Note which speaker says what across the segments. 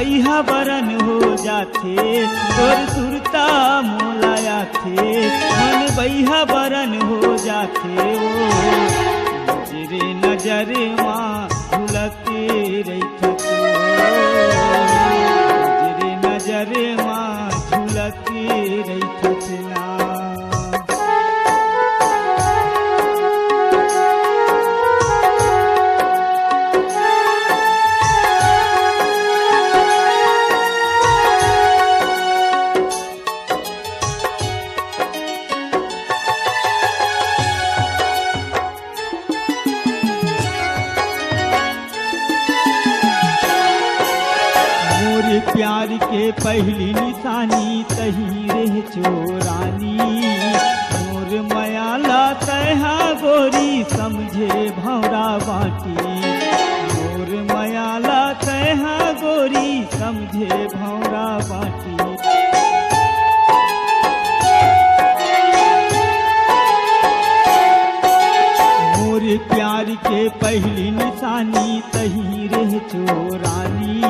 Speaker 1: बैहा बरन हो जाथे तोर सुरता मोलाया थे मन बैहा बरन हो जाथे ओ नजरे नजर माँ झुलते रहिथत नजरे नजर माँ झुलते रहिथत ना। प्यार के पहली निशानी तही रह चोरानी मोर मयाला तहा गोरी समझे भौरा बाटी मोर मयाला तहा गोरी समझे भौरा बाटी। मोर प्यार के पहली निशानी तही रह चोरानी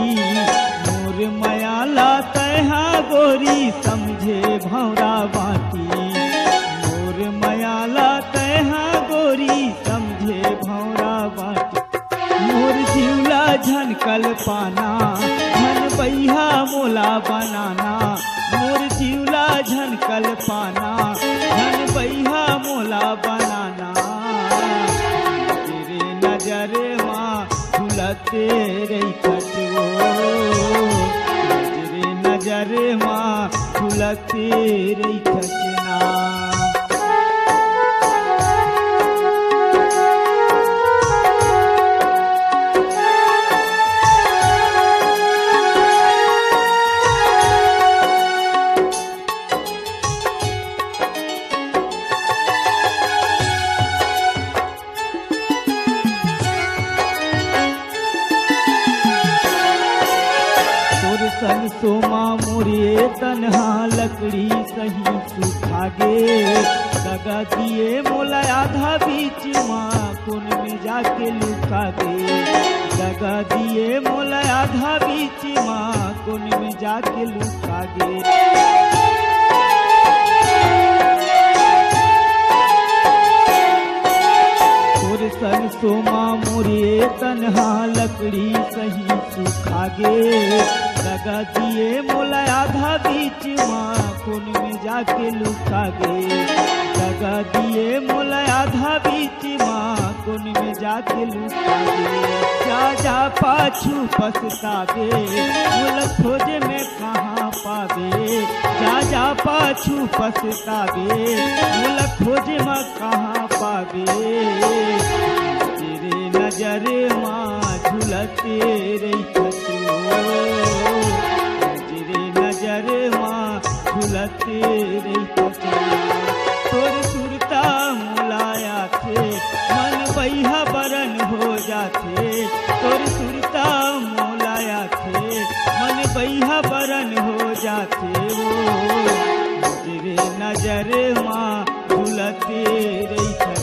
Speaker 1: मयाला तहा गोरी समझे भौरा बाटी मोर मयाला तहा गोरी समझे भौरा बाटी। मोर जीवला झनकल पाना धन बैहा मोला बनाना मोर जीवला झनकल पाना धन बैहा मोला बनाना तेरे नजर माँ झुलते रहिथत नजर माँ झुलते रहिथत ना। सन सोमा मोरे तन्हा लकड़ी सही सुखा गे दगा दिए मोला आधा बीच माँ कुन में जाके लुका गे दगा दिए मोला आधा बीच माँ कुन में जाके लुका गे। सन सोमा मोरे तन्हा लकड़ी सही सुखा गे दगा दिए मोला आधा बीच माँ कुन में जाके लुका गे दगा दिए मोला आधा बीच माँ कुन में जाके लुका गे। जा जा पाछू पछतावे मोला खोजे में कहाँ पावे जा जा पाछू पछतावे मोला खोजे में कहाँ पावे तेरे नजर माँ झुलते रहिथत तेरे नजर माँ झुलते रहिथत तोर सुरता मुलाया थे मन बैहा बरन हो जाथे तोर सुरता मुलाया थे मन बैहा बरन हो जाथे वो तेरे नजर माँ झुलते रहिथत।